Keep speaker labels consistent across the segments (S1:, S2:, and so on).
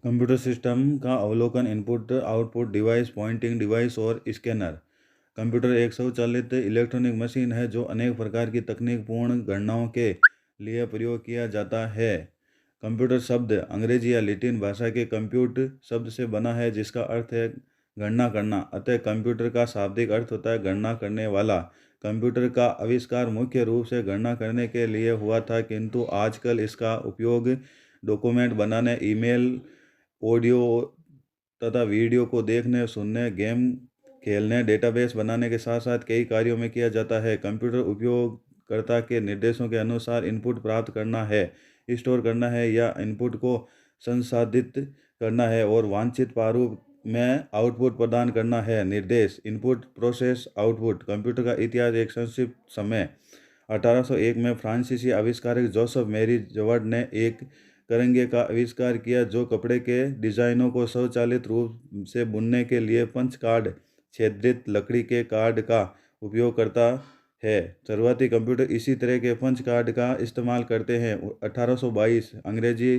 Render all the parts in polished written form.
S1: Computer system का अवलोकन input output device pointing device और स्कैनर। कंप्यूटर एक स्वचालित इलेक्ट्रॉनिक मशीन है जो अनेक प्रकार की तकनीकपूर्ण गणनाओं के लिए प्रयोग किया जाता है। कंप्यूटर शब्द अंग्रेजी या लैटिन भाषा के कंप्यूट शब्द से बना है जिसका अर्थ है गणना करना। अतः कंप्यूटर का शाब्दिक अर्थ होता है गणना करने वाला। कंप्यूटर का आविष्कार मुख्य रूप से गणना करने के लिए हुआ था, किंतु आजकल इसका उपयोग डॉक्यूमेंट बनाने, ईमेल, ऑडियो तथा वीडियो को देखने, सुनने, गेम खेलने, डेटाबेस बनाने के साथ साथ कई कार्यों में किया जाता है। कंप्यूटर उपयोगकर्ता के निर्देशों के अनुसार इनपुट प्राप्त करना है, स्टोर करना है या इनपुट को संसाधित करना है और वांछित प्रारूप में आउटपुट प्रदान करना है। निर्देश इनपुट प्रोसेस आउटपुट। कंप्यूटर का इतिहास एक संक्षिप्त समय 1801 में फ्रांसीसी आविष्कारक जोसेफ मैरी जॉर्ज ने एक करंगे का आविष्कार किया जो कपड़े के डिजाइनों को स्वचालित रूप से बुनने के लिए पंच कार्ड छेदित लकड़ी के कार्ड का उपयोग करता है। शुरुआती कंप्यूटर इसी तरह के पंच कार्ड का इस्तेमाल करते हैं। 1822 अंग्रेजी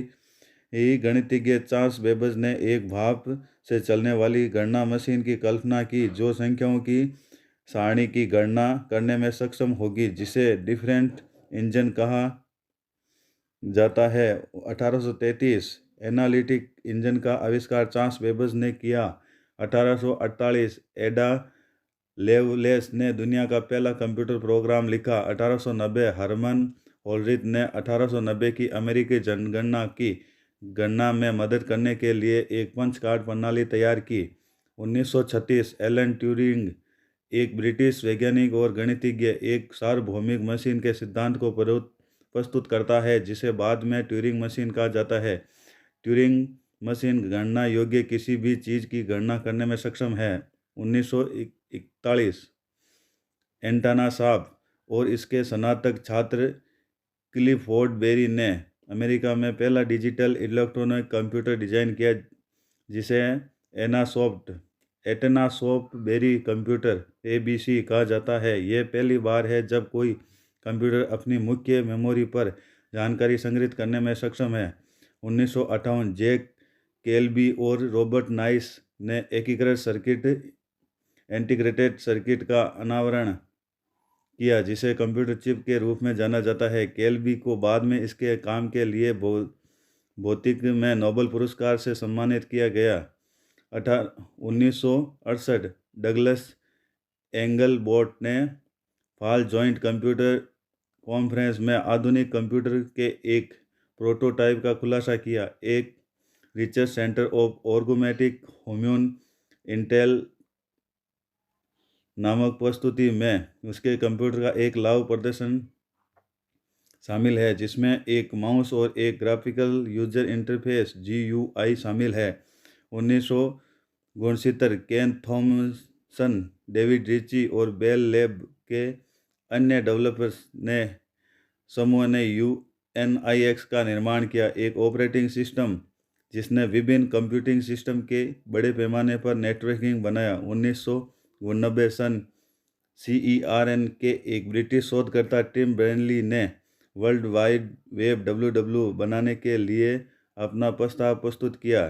S1: गणितज्ञ चार्ल्स बेबेज ने एक भाप से चलने वाली गणना मशीन की कल्पना की जो संख्याओं की सारणी की गणना करने में सक्षम होगी, जिसे डिफरेंट इंजन कहा जाता है। 1833 एनालिटिक इंजन का आविष्कार चार्ल्स बेबेज ने किया। 1848 एडा लेवलेस ने दुनिया का पहला कंप्यूटर प्रोग्राम लिखा। 1890 हरमन होलरिथ ने 1890 की अमेरिकी जनगणना की गणना में मदद करने के लिए एक पंच कार्ड प्रणाली तैयार की। 1936 एलन ट्यूरिंग, एक ब्रिटिश वैज्ञानिक और गणितज्ञ, एक सार्वभौमिक मशीन के सिद्धांत को प्रस्तुत करता है जिसे बाद में ट्यूरिंग मशीन कहा जाता है। ट्यूरिंग मशीन गणना योग्य किसी भी चीज़ की गणना करने में सक्षम है। 1941 एंटाना साफ और इसके स्नातक छात्र क्लिफोर्ड बेरी ने अमेरिका में पहला डिजिटल इलेक्ट्रॉनिक कंप्यूटर डिजाइन किया जिसे एटनासॉफ्ट बेरी कंप्यूटर ABC कहा जाता है। यह पहली बार है जब कोई कंप्यूटर अपनी मुख्य मेमोरी पर जानकारी संग्रहित करने में सक्षम है। 1958 जैक केल्बी और रॉबर्ट नाइस ने इंटीग्रेटेड सर्किट का अनावरण किया जिसे कंप्यूटर चिप के रूप में जाना जाता है। केल्बी को बाद में इसके काम के लिए भौतिक में नोबेल पुरस्कार से सम्मानित किया गया। 1968 डगलस एंगलबोर्ट ने फॉल जॉइंट कंप्यूटर कॉन्फ्रेंस में आधुनिक कंप्यूटर के एक प्रोटोटाइप का खुलासा किया। एक research centre of augmented human intellect नामक प्रस्तुति में उसके कंप्यूटर का एक लाइव प्रदर्शन शामिल है जिसमें एक माउस और एक ग्राफिकल यूजर इंटरफेस GUI शामिल है। 1969 केन थॉमसन, डेविड रिची और बेल लैब के अन्य डेवलपर्स ने समूह ने UNIX का निर्माण किया, एक ऑपरेटिंग सिस्टम जिसने विभिन्न कंप्यूटिंग सिस्टम के बड़े पैमाने पर नेटवर्किंग बनाया। 1989 सन CERN के एक ब्रिटिश शोधकर्ता टिम बर्नली ने वर्ल्ड वाइड वेब WWW बनाने के लिए अपना प्रस्ताव प्रस्तुत किया।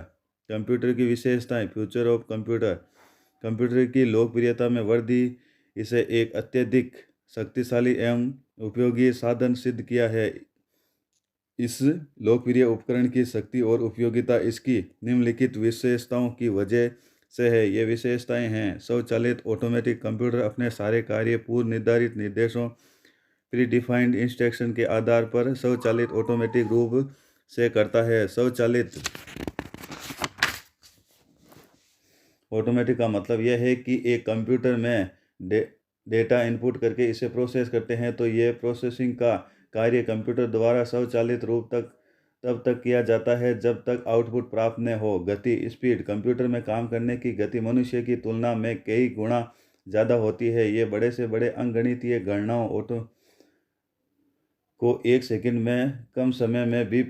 S1: कंप्यूटर की विशेषताएं। Future of computer. कंप्यूटर की लोकप्रियता में वृद्धि इसे एक अत्यधिक शक्तिशाली एवं उपयोगी साधन सिद्ध किया है। इस लोकप्रिय उपकरण की शक्ति और उपयोगिता इसकी निम्नलिखित विशेषताओं की वजह से है। ये विशेषताएं हैं: स्वचालित ऑटोमेटिक कंप्यूटर अपने सारे कार्य पूर्व निर्धारित निर्देशों प्रीडिफाइंड इंस्ट्रक्शन के आधार पर स्वचालित ऑटोमेटिक रूप से करता है। स्वचालित ऑटोमेटिक का मतलब यह है कि एक कंप्यूटर में डेटा इनपुट करके इसे प्रोसेस करते हैं तो यह प्रोसेसिंग का कार्य कंप्यूटर द्वारा स्वचालित रूप तब तक किया जाता है जब तक आउटपुट प्राप्त न हो। गति स्पीड। कंप्यूटर में काम करने की गति मनुष्य की तुलना में कई गुना ज़्यादा होती है। ये बड़े से बड़े अंकगणितीय गणनाओं को एक सेकंड में कम समय में भी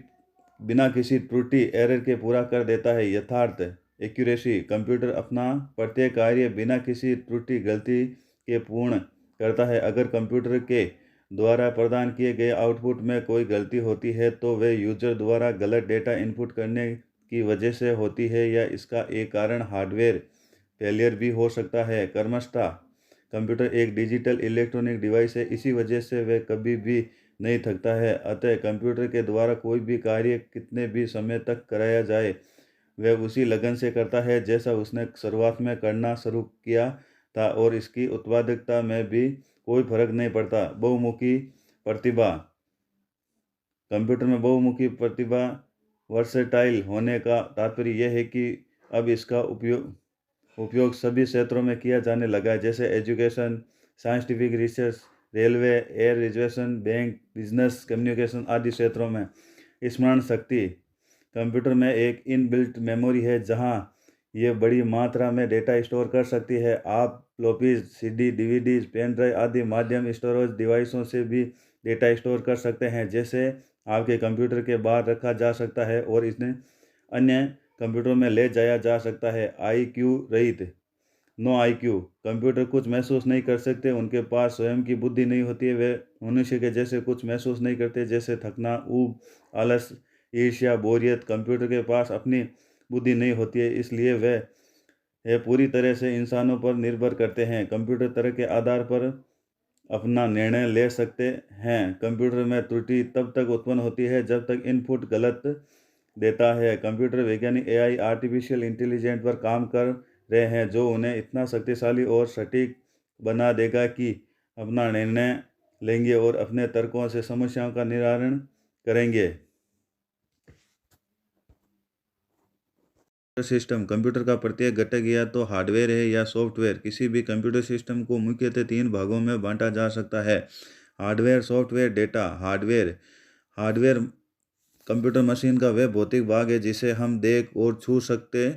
S1: बिना किसी त्रुटि एरर के पूरा कर देता है। यथार्थ एक्यूरेसी। कंप्यूटर अपना प्रत्येक कार्य बिना किसी त्रुटि गलती के पूर्ण करता है। अगर कंप्यूटर के द्वारा प्रदान किए गए आउटपुट में कोई गलती होती है तो वे यूजर द्वारा गलत डेटा इनपुट करने की वजह से होती है या इसका एक कारण हार्डवेयर फेलियर भी हो सकता है। कर्मशः कंप्यूटर एक डिजिटल इलेक्ट्रॉनिक डिवाइस है, इसी वजह से वह कभी भी नहीं थकता है। अतः कंप्यूटर के द्वारा कोई भी कार्य कितने भी समय तक कराया जाए वह उसी लगन से करता है जैसा उसने शुरुआत में करना शुरू किया था, और इसकी उत्पादकता में भी कोई फर्क नहीं पड़ता। बहुमुखी प्रतिभा। कंप्यूटर में बहुमुखी प्रतिभा वर्सेटाइल होने का तात्पर्य यह है कि अब इसका उपयोग सभी क्षेत्रों में किया जाने लगा है, जैसे education, scientific research, railway, air reservation, bank, business, communication आदि क्षेत्रों में। स्मरण शक्ति। कंप्यूटर में एक इनबिल्ट मेमोरी है जहां ये बड़ी मात्रा में डेटा स्टोर कर सकती है। आप floppies, CD, DVDs, pen drive आदि माध्यम स्टोरेज डिवाइसों से भी डेटा स्टोर कर सकते हैं, जैसे आपके कंप्यूटर के बाहर रखा जा सकता है और इन्हें अन्य कंप्यूटर में ले जाया जा सकता है। IQ रहित। No IQ। कंप्यूटर कुछ महसूस नहीं कर सकते, उनके पास स्वयं की बुद्धि नहीं होती है, वे मनुष्य के जैसे कुछ महसूस नहीं करते, जैसे थकना, ऊब, आलस, ईर्ष्या, बोरियत। कंप्यूटर के पास अपनी बुद्धि नहीं होती है, इसलिए वे पूरी तरह से इंसानों पर निर्भर करते हैं। कंप्यूटर तरह के आधार पर अपना निर्णय ले सकते हैं। कंप्यूटर में त्रुटि तब तक उत्पन्न होती है जब तक इनपुट गलत देता है। कंप्यूटर वैज्ञानिक AI आर्टिफिशियल इंटेलिजेंस पर काम कर रहे हैं जो उन्हें इतना शक्तिशाली और सटीक बना देगा कि अपना निर्णय लेंगे और अपने तर्कों से समस्याओं का निवारण करेंगे। सिस्टम। कंप्यूटर का प्रत्येक घटक या तो हार्डवेयर है या सॉफ्टवेयर। किसी भी कंप्यूटर सिस्टम को मुख्यतः 3 भागों में बांटा जा सकता है: hardware, software, data. Hardware computer machine का वह भौतिक भाग है जिसे हम देख और छू सकते,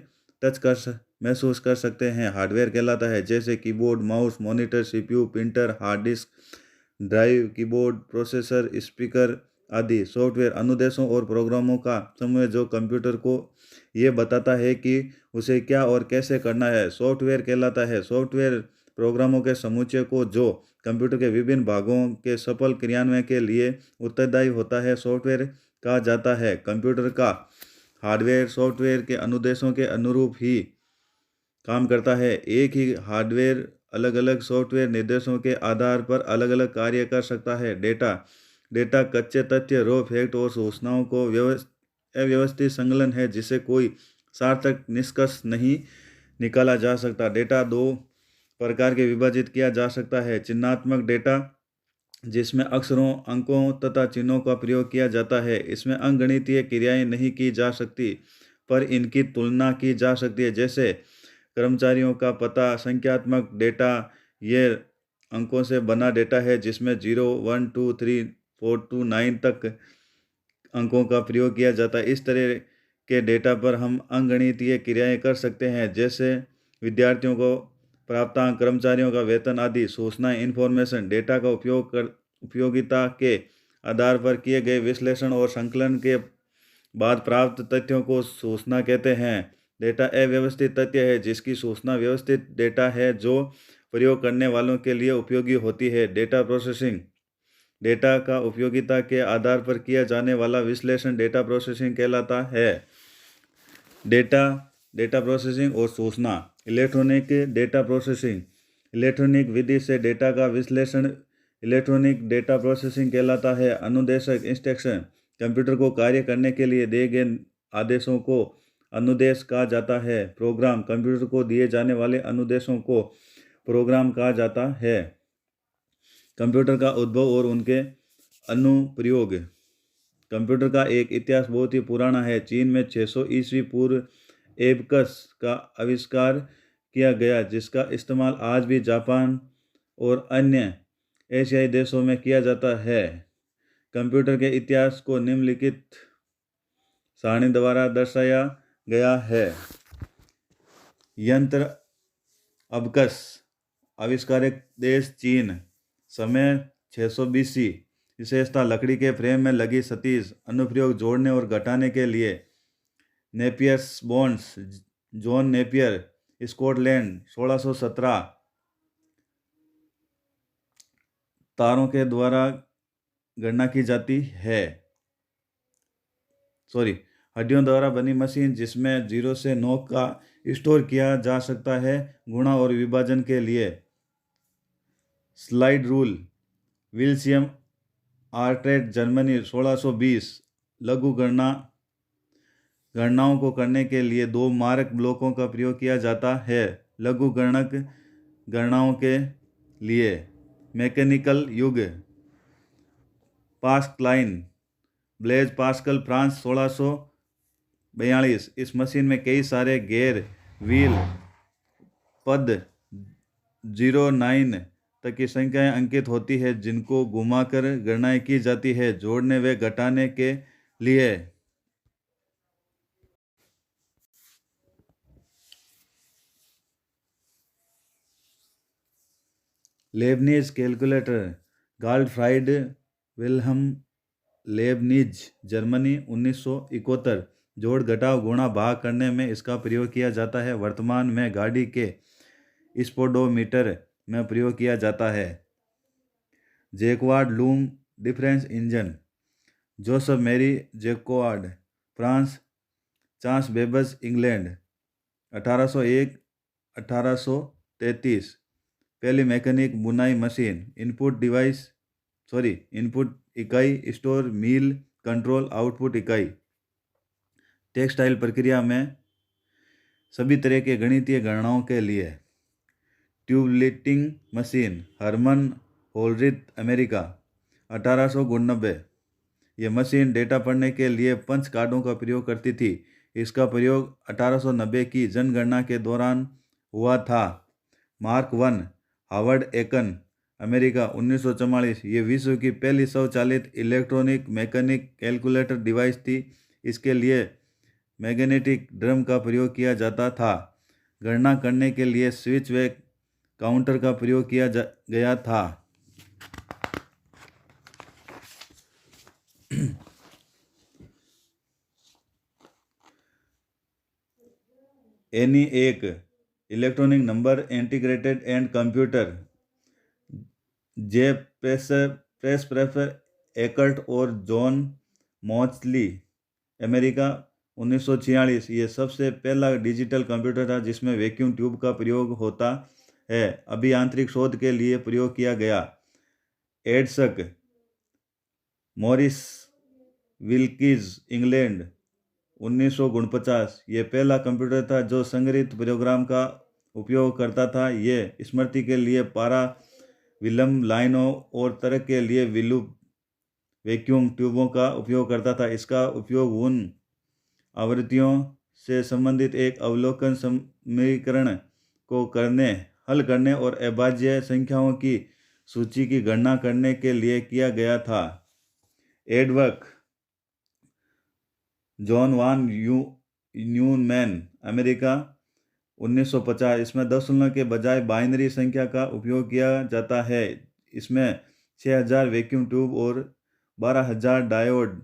S1: महसूस कर सकते हैं। हार्डवेयर कहलाता है, जैसे keyboard, mouse, monitor, CPU, printer, hard disk, drive, keyboard, processor, speaker आदि। सॉफ्टवेयर अनुदेशों और प्रोग्रामों का समूह जो कंप्यूटर को ये बताता है कि उसे क्या और कैसे करना है, सॉफ्टवेयर कहलाता है। सॉफ्टवेयर प्रोग्रामों के समुच्चय को जो कंप्यूटर के विभिन्न भागों के सफल क्रियान्वयन के लिए उत्तरदायी होता है, सॉफ्टवेयर कहा जाता है। कंप्यूटर का हार्डवेयर सॉफ्टवेयर के अनुदेशों के अनुरूप ही काम करता है। एक ही हार्डवेयर अलग अलग सॉफ्टवेयर निर्देशों के आधार पर अलग अलग कार्य कर सकता है। डेटा कच्चे तथ्य, रॉ फैक्ट और सूचनाओं को अव्यवस्थित संकलन है जिसे कोई सार्थक निष्कर्ष नहीं निकाला जा सकता। डेटा 2 प्रकार के विभाजित किया जा सकता है: चिन्हात्मक डेटा, जिसमें अक्षरों, अंकों तथा चिन्हों का प्रयोग किया जाता है। इसमें अंकगणितीय क्रियाएं नहीं की जा सकती, पर इनकी तुलना की जा सकती है, जैसे कर्मचारियों का पता। संख्यात्मक डेटा, ये अंकों से बना डेटा है जिसमें 0, 1, 2, 3, 4 to 9 तक अंकों का प्रयोग किया जाता है। इस तरह के डेटा पर हम अंकगणितीय क्रियाएं कर सकते हैं, जैसे विद्यार्थियों को प्राप्तांक, कर्मचारियों का वेतन आदि। सूचनाएं, इंफॉर्मेशन। डेटा का उपयोगिता के आधार पर किए गए विश्लेषण और संकलन के बाद प्राप्त तथ्यों को सूचना कहते हैं। डेटा अव्यवस्थित तथ्य है जिसकी सूचना व्यवस्थित डेटा है जो प्रयोग करने वालों के लिए उपयोगी होती है। Data processing. डेटा का उपयोगिता के आधार पर किया जाने वाला विश्लेषण डेटा प्रोसेसिंग कहलाता है। डेटा प्रोसेसिंग और सूचना। Electronic data processing. इलेक्ट्रॉनिक विधि से डेटा का विश्लेषण इलेक्ट्रॉनिक डेटा प्रोसेसिंग कहलाता है। अनुदेशक, इंस्ट्रक्शन। कंप्यूटर को कार्य करने के लिए दिए गए आदेशों को अनुदेश कहा जाता है। प्रोग्राम। कंप्यूटर को दिए जाने वाले अनुदेशों को प्रोग्राम कहा जाता है। कंप्यूटर का उद्भव और उनके अनुप्रयोग। कंप्यूटर का एक इतिहास बहुत ही पुराना है। चीन में 600 ईस्वी पूर्व एबकस का आविष्कार किया गया, जिसका इस्तेमाल आज भी जापान और अन्य एशियाई देशों में किया जाता है। कंप्यूटर के इतिहास को निम्नलिखित सारणी द्वारा दर्शाया गया है। यंत्र अबकस। आविष्कारक देश चीन। समय 600 BC। विशेषता लकड़ी के फ्रेम में लगी सतीश। अनुप्रयोग जोड़ने और घटाने के लिए। Napier's bonds. John Napier, Scotland. 1617। तारों के द्वारा गणना की जाती है। हड्डियों द्वारा बनी मशीन जिसमें 0 से 9 का स्टोर किया जा सकता है गुणा और विभाजन के लिए। Slide rule, William Oughtred, Germany 1620। लघु गणनाओं को करने के लिए 2 मारक ब्लॉकों का प्रयोग किया जाता है। लघु गणनाओं के लिए मैकेनिकल युग, पास्कलाइन, ब्लेज पास्कल, फ्रांस 1642। इस मशीन में कई सारे गेयर व्हील पद 09 तक की संख्याएं अंकित होती है जिनको घुमाकर गणनाएं की जाती है जोड़ने व घटाने के लिए। Leibniz calculator, Gottfried Wilhelm Leibniz, Germany 1971। जोड़ घटाव गुणा भाग करने में इसका प्रयोग किया जाता है। वर्तमान में गाड़ी के स्पीडोमीटर में प्रयोग किया जाता है। Jacquard loom difference engine, Joseph मेरी जैकवार्ड, फ्रांस, चार्ल्स बेबज, इंग्लैंड 1801-1833। पहली मैकेनिक बुनाई मशीन। इनपुट इकाई, स्टोर, मिल, कंट्रोल, आउटपुट इकाई। टेक्सटाइल प्रक्रिया में सभी तरह के गणितीय गणनाओं के लिए। ट्यूबलिटिंग मशीन, हरमन होलरिथ, अमेरिका 1889। यह मशीन डेटा पढ़ने के लिए पंच कार्डों का प्रयोग करती थी। इसका प्रयोग 1890 की जनगणना के दौरान हुआ था। Mark 1, Howard Aiken, America 1944। ये विश्व की पहली स्वचालित इलेक्ट्रॉनिक मैकेनिक कैलकुलेटर डिवाइस थी। इसके लिए मैग्नेटिक ड्रम का प्रयोग किया जाता था। गणना करने के लिए स्विच व काउंटर का प्रयोग किया गया था। ENIAC, electronic number integrated and computer. J Presper Eckert और जॉन मॉचली, अमेरिका 1946। ये सबसे पहला डिजिटल कंप्यूटर था जिसमें वैक्यूम ट्यूब का प्रयोग होता है। अभी आंतरिक शोध के लिए प्रयोग किया गया। एडसक, मॉरिस विल्कीज, इंग्लैंड 1949। ये पहला कंप्यूटर था जो संग्रहित प्रोग्राम का उपयोग करता था। ये स्मृति के लिए पारा विलंब लाइनों और तर्क के लिए विलुप्त वैक्यूम ट्यूबों का उपयोग करता था। इसका उपयोग उन आवृत्तियों से संबंधित एक अवलोकन समीकरण को हल करने और अभाज्य संख्याओं की सूची की गणना करने के लिए किया गया था। एडवर्क, जॉन वान न्यूमैन, अमेरिका 1950। इसमें दशमलव के बजाय बाइनरी संख्या का उपयोग किया जाता है। इसमें 6000 वैक्यूम ट्यूब और 12000 डायोड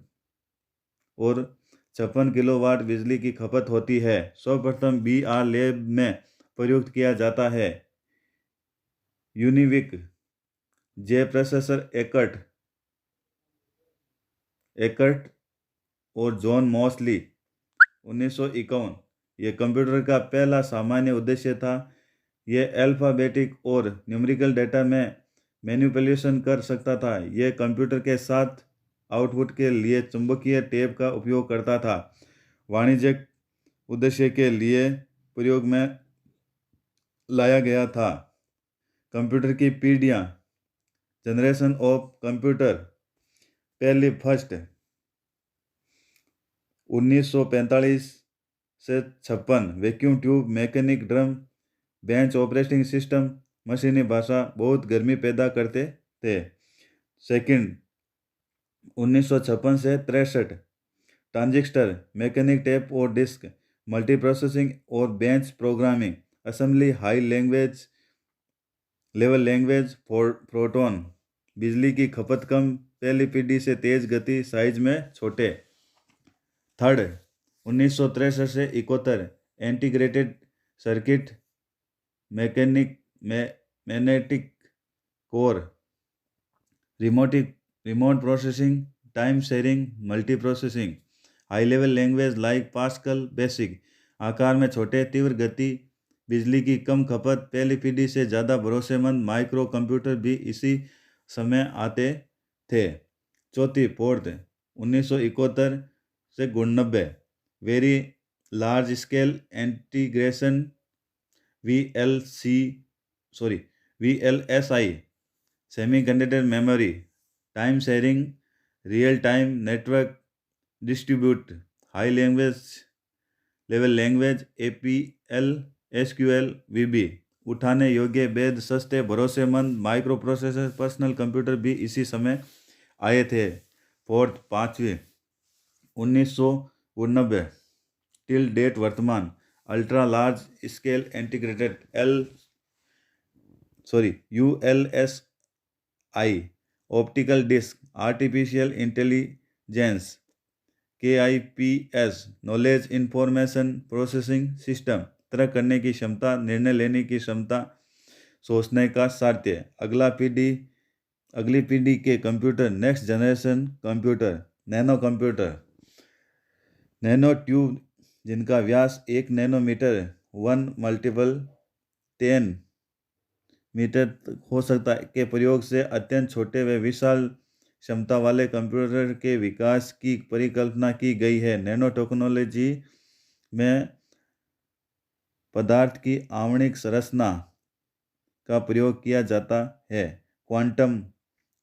S1: और 56 किलोवाट बिजली की खपत होती है। सर्वप्रथम BR लैब में प्रयुक्त किया जाता है। यूनिविक, जे प्रोसेसर एकर्ट और जॉन मॉसली 1951। यह कंप्यूटर का पहला सामान्य उद्देश्य था। यह अल्फ़ाबेटिक और न्यूमेरिकल डेटा में मैनिपुलेशन कर सकता था। यह कंप्यूटर के साथ आउटपुट के लिए चुंबकीय टेप का उपयोग करता था। वाणिज्यिक उद्देश्य के लिए प्रयोग में लाया गया था। कंप्यूटर की पीढ़ियाँ, जनरेशन ऑफ कंप्यूटर। पहली फर्स्ट 1945 से 56, vacuum tube, mechanic drum, bench operating system, मशीनी भाषा बहुत गर्मी पैदा करते थे। सेकंड 1956 से 63, ट्रांजिस्टर, मैकेनिक टेप और डिस्क, मल्टी प्रोसेसिंग और bench programming, assembly, high level language, proton, बिजली की खपत कम, पहली पीढ़ी से तेज गति, साइज में छोटे। थर्ड 1963 से 71, integrated circuit, magnetic core, remote processing, time sharing, multi processing, high level language like pascal basic. आकार में छोटे, तीव्र गति, बिजली की कम खपत, पहली पीढ़ी से ज़्यादा भरोसेमंद माइक्रो कंप्यूटर भी इसी समय आते थे। चौथी फोर्थ 1971 से 1990 very large scale integration VLSI semiconductor memory time sharing real time network distribute high level language APL SQL VB उठाने योग्य बेहद सस्ते भरोसेमंद माइक्रो प्रोसेसर पर्सनल कंप्यूटर भी इसी समय आए थे। फोर्थ पाँचवीं 1989 टिल डेट वर्तमान ultra large scale integrated ULSI optical disk artificial intelligence KIPS knowledge information processing system तरक करने की क्षमता, निर्णय लेने की क्षमता, सोचने का साध्य। अगली पीढ़ी के computer next generation computer nano computer nano tube जिनका व्यास 1 नैनोमीटर 1 × 10 मीटर हो सकता है के प्रयोग से अत्यंत छोटे व विशाल क्षमता वाले कंप्यूटर के विकास की परिकल्पना की गई है। नैनो टेक्नोलॉजी में पदार्थ की आणविक संरचना का प्रयोग किया जाता है। क्वांटम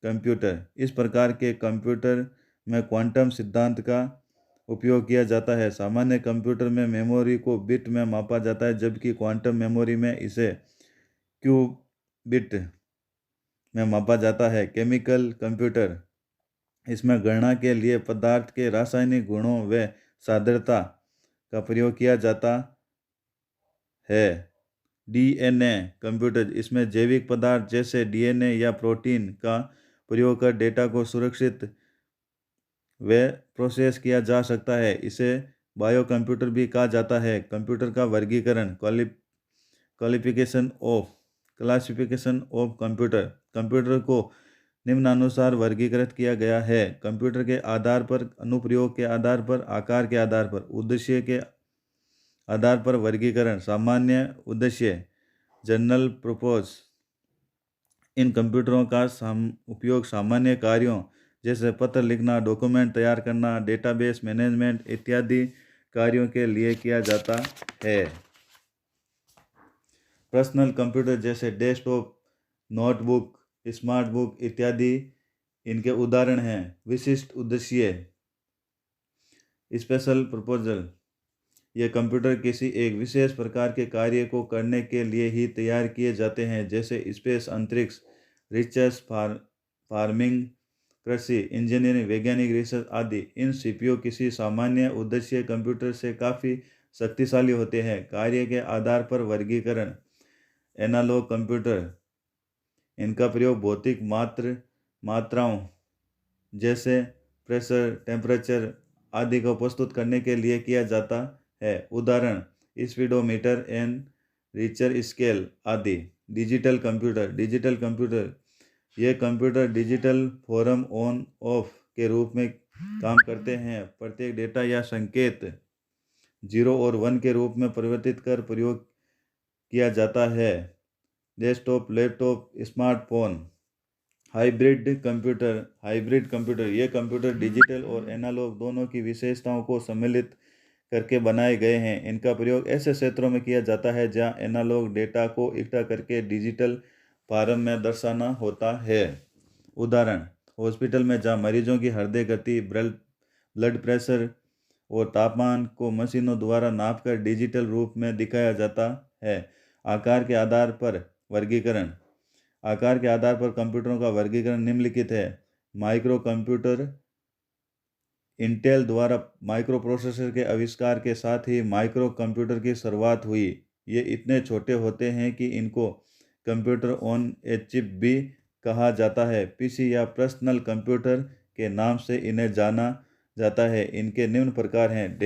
S1: कंप्यूटर इस प्रकार के कंप्यूटर में क्वांटम सिद्धांत का उपयोग किया जाता है। सामान्य कंप्यूटर में मेमोरी को बिट में मापा जाता है, जबकि क्वांटम मेमोरी में इसे क्यूबिट में मापा जाता है। केमिकल कंप्यूटर इसमें गणना के लिए पदार्थ के रासायनिक गुणों व सांद्रता का प्रयोग किया जाता है। DNA कंप्यूटर इसमें जैविक पदार्थ जैसे DNA या प्रोटीन का प्रयोग कर डेटा को सुरक्षित व प्रोसेस किया जा सकता है। इसे बायो कंप्यूटर भी कहा जाता है। कंप्यूटर का वर्गीकरण क्लासिफिकेशन ऑफ कंप्यूटर को निम्नानुसार वर्गीकृत किया गया है। कंप्यूटर के आधार पर, अनुप्रयोग के आधार पर, आकार के आधार पर, उद्देश्य के आधार पर वर्गीकरण। सामान्य उद्देश्य जनरल पर्पस इन कंप्यूटरों का उपयोग सामान्य कार्यों जैसे पत्र लिखना, डॉक्यूमेंट तैयार करना, डेटाबेस मैनेजमेंट इत्यादि कार्यों के लिए किया जाता है। पर्सनल कंप्यूटर जैसे डेस्कटॉप, नोटबुक, स्मार्ट बुक इत्यादि इनके उदाहरण हैं। विशिष्ट उद्देश्य स्पेशल पर्पस ये कंप्यूटर किसी एक विशेष प्रकार के कार्य को करने के लिए ही तैयार किए जाते हैं, जैसे स्पेस, अंतरिक्ष, रिसर्च, फार्मिंग, कृषि, इंजीनियरिंग, वैज्ञानिक रिसर्च आदि। इन CPU किसी सामान्य उद्देश्य कंप्यूटर से काफ़ी शक्तिशाली होते हैं। कार्य के आधार पर वर्गीकरण एनालॉग कंप्यूटर इनका प्रयोग भौतिक मात्राओं जैसे प्रेशर, टेम्परेचर आदि को प्रस्तुत करने के लिए किया जाता है। उदाहरण स्पीडोमीटर एंड रिचर स्केल आदि। डिजिटल कंप्यूटर ये computer digital form on off के रूप में काम करते हैं। प्रत्येक डेटा या संकेत 0 और 1 के रूप में परिवर्तित कर प्रयोग किया जाता है। Desktop, laptop, smartphone. Hybrid computer ये कंप्यूटर डिजिटल और एनालॉग दोनों की विशेषताओं को सम्मिलित करके बनाए गए हैं। इनका प्रयोग ऐसे क्षेत्रों में किया जाता है जहां एनालॉग डेटा को इकट्ठा करके डिजिटल फॉर्म में दर्शाना होता है। उदाहरण हॉस्पिटल में जहां मरीजों की हृदय गति, ब्लड प्रेशर और तापमान को मशीनों द्वारा नापकर डिजिटल रूप में दिखाया जाता है। आकार के आधार पर वर्गीकरण कंप्यूटरों का वर्गीकरण निम्नलिखित है। माइक्रो कंप्यूटर इंटेल द्वारा माइक्रो प्रोसेसर के आविष्कार के साथ ही माइक्रो कंप्यूटर की शुरुआत हुई। ये इतने छोटे होते हैं कि इनको कंप्यूटर ऑन ए चिप भी कहा जाता है। PC या पर्सनल कंप्यूटर के नाम से इन्हें जाना जाता है। इनके निम्न प्रकार हैं।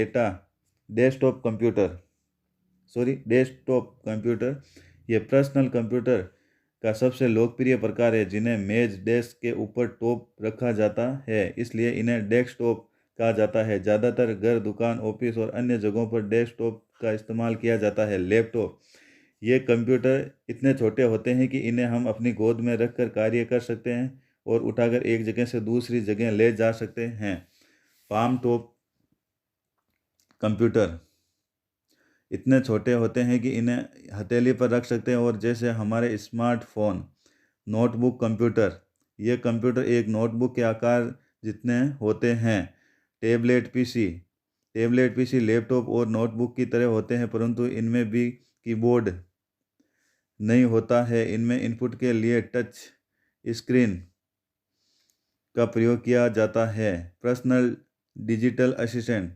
S1: डेस्कटॉप कंप्यूटर ये पर्सनल कंप्यूटर का सबसे लोकप्रिय प्रकार है, जिन्हें मेज डेस्क के ऊपर टॉप रखा जाता है, इसलिए इन्हें डेस्कटॉप कहा जाता है। ज़्यादातर घर, दुकान, ऑफिस और अन्य जगहों पर डेस्कटॉप का इस्तेमाल किया जाता है। लैपटॉप, ये कंप्यूटर इतने छोटे होते हैं कि इन्हें हम अपनी गोद में रखकर कार्य कर सकते हैं और उठाकर एक जगह से दूसरी जगह ले जा सकते हैं। पाम टॉप कंप्यूटर इतने छोटे होते हैं कि इन्हें हथेली पर रख सकते हैं और जैसे हमारे स्मार्टफोन। नोटबुक कंप्यूटर, ये कंप्यूटर एक नोटबुक के आकार जितने होते हैं। टैबलेट पीसी लैपटॉप और नोटबुक की तरह होते हैं, परंतु इनमें भी कीबोर्ड नहीं होता है। इनमें इनपुट के लिए टच स्क्रीन का प्रयोग किया जाता है। पर्सनल डिजिटल असिस्टेंट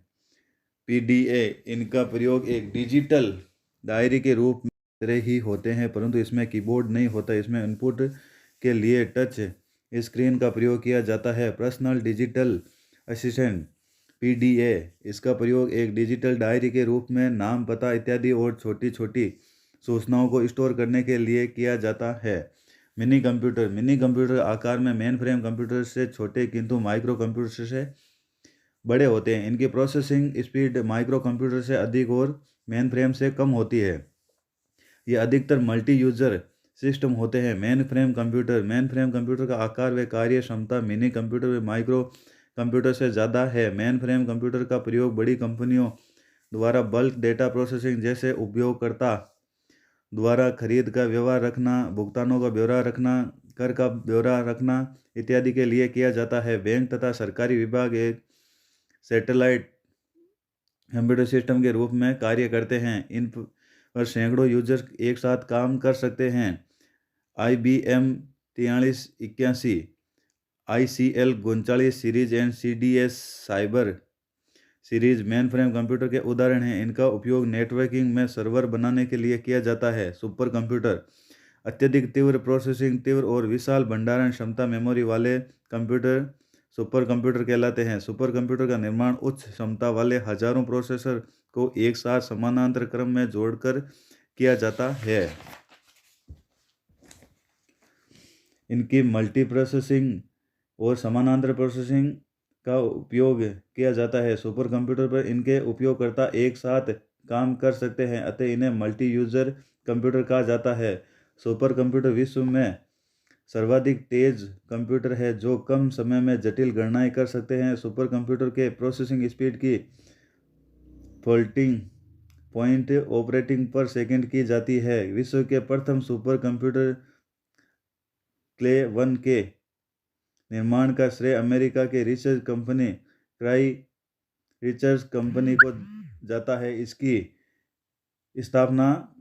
S1: पीडीए, इनका प्रयोग एक डिजिटल डायरी के रूप में तरह ही होते हैं, परंतु इसमें कीबोर्ड नहीं होता। इसमें इनपुट के लिए टच स्क्रीन का प्रयोग किया जाता है। पर्सनल डिजिटल असिस्टेंट पीडीए, इसका प्रयोग एक डिजिटल डायरी के रूप में नाम, पता इत्यादि और छोटी छोटी सूचनाओं को स्टोर करने के लिए किया जाता है। मिनी कंप्यूटर आकार में मेन फ्रेम कंप्यूटर से छोटे किंतु माइक्रो कंप्यूटर से बड़े होते हैं। इनकी प्रोसेसिंग स्पीड माइक्रो कंप्यूटर से अधिक और मेन फ्रेम से कम होती है। ये अधिकतर मल्टी यूजर सिस्टम होते हैं। मेन फ्रेम कंप्यूटर का आकार व कार्य क्षमता मिनी कंप्यूटर व माइक्रो कंप्यूटर से ज़्यादा है। मेन फ्रेम कंप्यूटर का प्रयोग बड़ी कंपनियों द्वारा बल्क डेटा प्रोसेसिंग, जैसे उपयोगकर्ता द्वारा खरीद का व्यवहार रखना, भुगतानों का ब्यौरा रखना, कर का ब्यौरा रखना इत्यादि के लिए किया जाता है। बैंक तथा सरकारी विभाग एक सैटेलाइट कंप्यूटर सिस्टम के रूप में कार्य करते हैं। इन पर सैकड़ों यूजर्स एक साथ काम कर सकते हैं। IBM 4381, ICL 39 series and CDS cyber series main frame computer के उदाहरण हैं। इनका उपयोग नेटवर्किंग में सर्वर बनाने के लिए किया जाता है। सुपर कंप्यूटर, अत्यधिक तीव्र प्रोसेसिंग, तीव्र और विशाल भंडारण क्षमता मेमोरी वाले कंप्यूटर सुपर कंप्यूटर कहलाते हैं। सुपर कंप्यूटर का निर्माण उच्च क्षमता वाले हजारों प्रोसेसर को एक साथ समानांतर क्रम में जोड़कर किया जाता है। इनकी मल्टी प्रोसेसिंग और समानांतर प्रोसेसिंग का उपयोग किया जाता है। सुपर कंप्यूटर पर इनके उपयोगकर्ता एक साथ काम कर सकते हैं, अतः इन्हें मल्टी यूजर कंप्यूटर कहा जाता है। सुपर कंप्यूटर विश्व में सर्वाधिक तेज कंप्यूटर है जो कम समय में जटिल गणनाएं कर सकते हैं। सुपर कंप्यूटर के प्रोसेसिंग स्पीड की फ्लोटिंग पॉइंट ऑपरेटिंग पर सेकंड की जाती है। विश्व के प्रथम सुपर कंप्यूटर क्ले 1 के निर्माण का श्रेय अमेरिका के research company cry research company को जाता है। इसकी स्थापना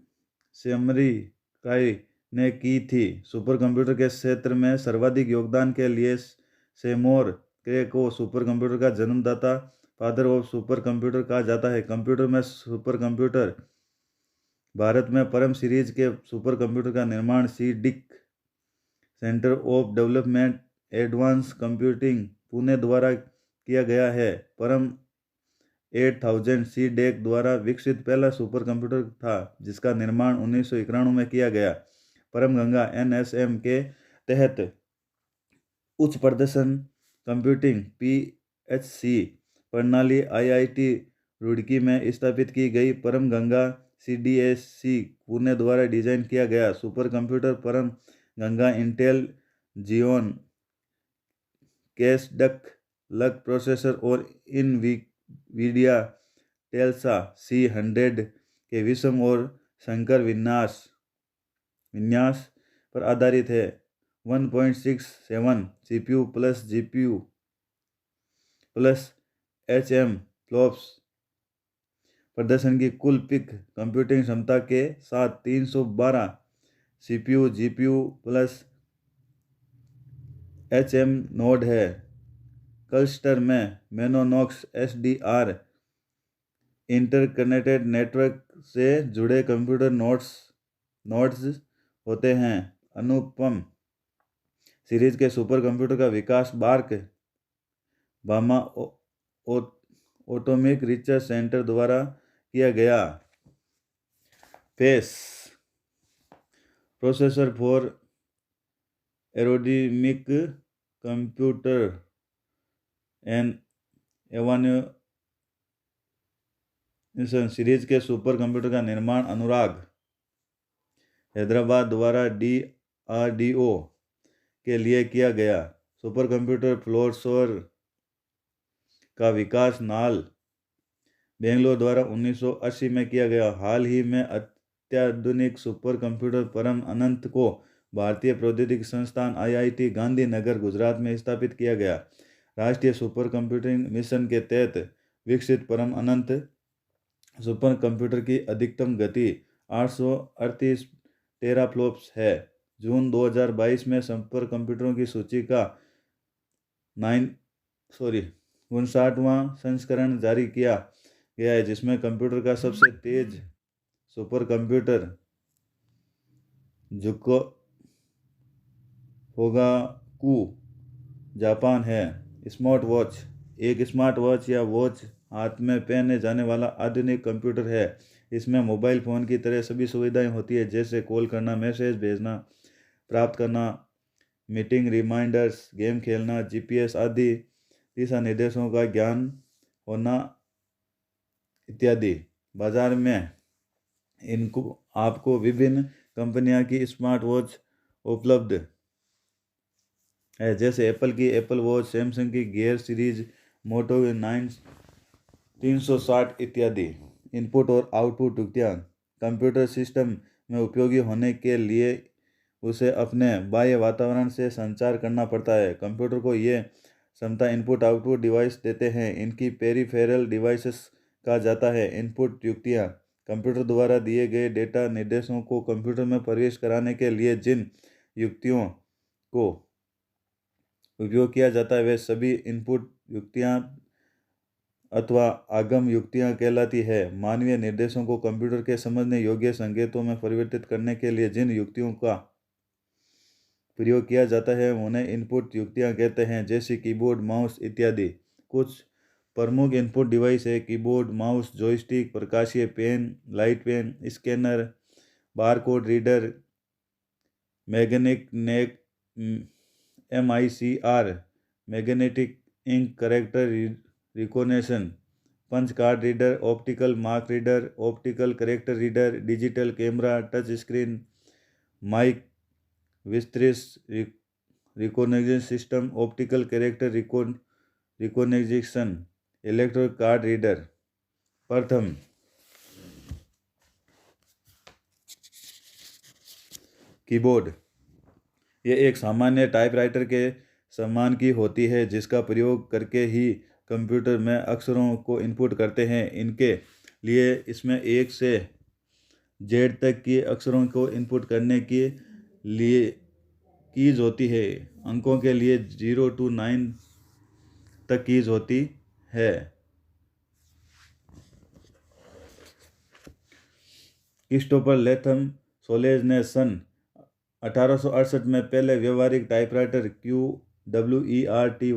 S1: सेमरी क्राई ने की थी। सुपर कंप्यूटर के क्षेत्र में सर्वाधिक योगदान के लिए सेमोर क्रे को सुपर कंप्यूटर का जन्मदाता, फादर ऑफ सुपर कंप्यूटर कहा जाता है। कंप्यूटर में सुपर कंप्यूटर, भारत में परम सीरीज के सुपर कंप्यूटर का निर्माण CDIC centre of development advance computing Pune द्वारा किया गया है। परम 8000 CDEC द्वारा विकसित पहला सुपर कंप्यूटर था जिसका निर्माण 1991 में किया गया। परम गंगा NSM के तहत उच्च प्रदर्शन कंप्यूटिंग PHC प्रणाली IIT रुड़की में स्थापित की गई। परम गंगा CDSC पुणे द्वारा डिजाइन किया गया सुपर कंप्यूटर परम गंगा इंटेल जियोन कैशडक लग प्रोसेसर और इनवीडिया टेल्सा C100 के विषम और संकर विन्यास पर आधारित है। 1.67 CPU plus GPU plus HM flops प्रदर्शन की कुल पिक कंप्यूटिंग क्षमता के साथ 312 CPU GPU plus HM node है। क्लस्टर में मेनोनॉक्स SDR इंटरकनेक्टेड नेटवर्क से जुड़े कंप्यूटर नोड्स होते हैं। अनुपम सीरीज के सुपर कंप्यूटर का विकास बार्क बामा एटॉमिक रिसर्च सेंटर द्वारा किया गया। PACE processor for aerodynamic computer and evaluation series के सुपर कंप्यूटर का निर्माण अनुराग हैदराबाद द्वारा DRDO के लिए किया गया। सुपर कंप्यूटर फ्लोरसोर का विकास नाल बेंगलोर द्वारा 1980 में किया गया। हाल ही में अत्याधुनिक सुपर कंप्यूटर परम अनंत को भारतीय प्रौद्योगिकी संस्थान IIT गांधीनगर गुजरात में स्थापित किया गया। राष्ट्रीय सुपर कंप्यूटिंग मिशन के तहत विकसित परम अनंत सुपर कंप्यूटर की अधिकतम गति 838 टेराफ्लॉप्स है। जून 2022 में सुपर कंप्यूटरों की सूची का 59वां संस्करण जारी किया गया है, जिसमें कंप्यूटर का सबसे तेज सुपर कंप्यूटर जुको होगाकू जापान है। स्मार्ट वॉच एक स्मार्ट वॉच या वॉच हाथ में पहने जाने वाला आधुनिक कंप्यूटर है। इसमें मोबाइल फ़ोन की तरह सभी सुविधाएं होती है, जैसे कॉल करना, मैसेज भेजना, प्राप्त करना, मीटिंग रिमाइंडर्स, गेम खेलना, GPS आदि दिशा निर्देशों का ज्ञान होना इत्यादि। बाजार में आपको विभिन्न कंपनियों की स्मार्ट वॉच उपलब्ध है, जैसे एप्पल की एप्पल वॉच, सैमसंग की गियर सीरीज, मोटो 360 इत्यादि। इनपुट और आउटपुट युक्तियाँ कंप्यूटर सिस्टम में उपयोगी होने के लिए उसे अपने बाह्य वातावरण से संचार करना पड़ता है। कंप्यूटर को ये क्षमता इनपुट आउटपुट डिवाइस देते हैं। इनकी पेरिफेरल डिवाइसेस कहा जाता है। इनपुट युक्तियाँ कंप्यूटर द्वारा दिए गए डेटा निर्देशों को कंप्यूटर में प्रवेश कराने के लिए जिन युक्तियों को उपयोग किया जाता है वे सभी इनपुट युक्तियाँ अथवा आगम युक्तियाँ कहलाती है। मानवीय निर्देशों को कंप्यूटर के समझने योग्य संकेतों में परिवर्तित करने के लिए जिन युक्तियों का प्रयोग किया जाता है उन्हें इनपुट युक्तियाँ कहते हैं, जैसे कीबोर्ड, माउस इत्यादि। कुछ प्रमुख इनपुट डिवाइस है कीबोर्ड, माउस, जॉयस्टिक, प्रकाशीय pen, light pen, scanner, barcode reader, magnetic MICR, magnetic ink character recognition, punch card reader, optical mark reader, optical character reader, digital camera, touch screen, mic विस्तृत recognition system, optical character recognition, electronic card reader. प्रथम keyboard ये एक सामान्य typewriter के समान की होती है, जिसका प्रयोग करके ही कंप्यूटर में अक्षरों को इनपुट करते हैं। इनके लिए इसमें 1 से Z तक की अक्षरों को इनपुट करने के लिए कीज होती है। अंकों के लिए 0 to 9 तक कीज होती है। क्रिस्टोफर लेथम सोलेज ने सन 1868 में पहले व्यवहारिक टाइपराइटर QWERTY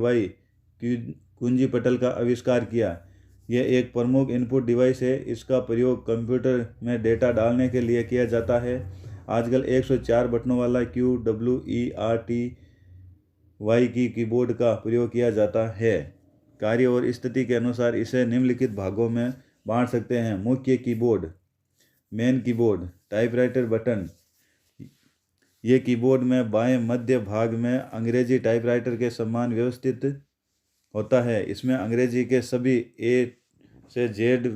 S1: कुंजी पटल का आविष्कार किया। यह एक प्रमुख इनपुट डिवाइस है। इसका प्रयोग कंप्यूटर में डेटा डालने के लिए किया जाता है। आजकल 104 बटनों वाला QWERTY की कीबोर्ड का प्रयोग किया जाता है। कार्य और स्थिति के अनुसार इसे निम्नलिखित भागों में बांट सकते हैं। मुख्य keyboard, main keyboard, typewriter button. ये कीबोर्ड में बाएं मध्य भाग में अंग्रेजी टाइपराइटर के समान व्यवस्थित होता है। इसमें अंग्रेजी के सभी A से Z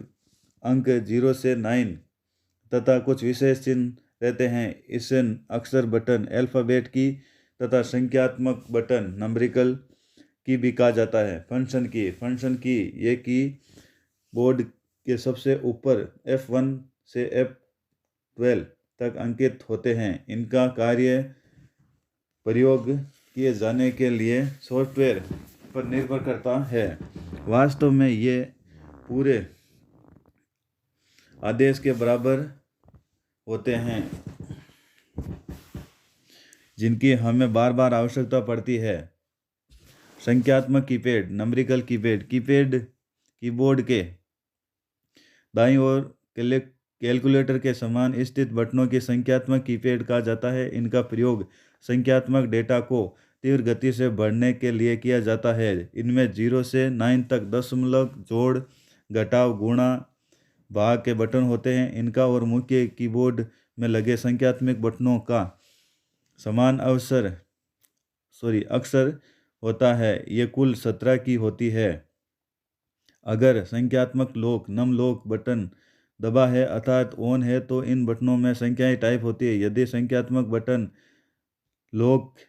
S1: अंक 0 से 9 तथा कुछ विशेष चिन्ह रहते हैं। इसे अक्षर बटन, अल्फ़ाबेट की तथा संख्यात्मक बटन, नंबरिकल की भी कहा जाता है। फंक्शन की ये की बोर्ड के सबसे ऊपर F1 से F12 तक अंकित होते हैं। इनका कार्य प्रयोग किए जाने के लिए सॉफ्टवेयर पर निर्भर करता है। वास्तव में ये पूरे आदेश के बराबर होते हैं, जिनकी हमें बार बार आवश्यकता पड़ती है। संख्यात्मक कीपैड, नंबरिकल कीबोर्ड के दाईं ओर कैलकुलेटर के समान स्थित बटनों की संख्यात्मक कीपैड कहा जाता है। इनका प्रयोग संख्यात्मक डेटा को तीव्र गति से बढ़ने के लिए किया जाता है। इनमें 0 से 9 तक दशमलव, जोड़, घटाव, गुणा, भाग के बटन होते हैं। इनका और मुख्य कीबोर्ड में लगे संख्यात्मक बटनों का समान अक्षर होता है। ये कुल 17 की होती है। अगर संख्यात्मक लॉक नम लॉक बटन दबा है अर्थात ऑन है तो इन बटनों में संख्याएं टाइप होती है। यदि संख्यात्मक बटन लॉक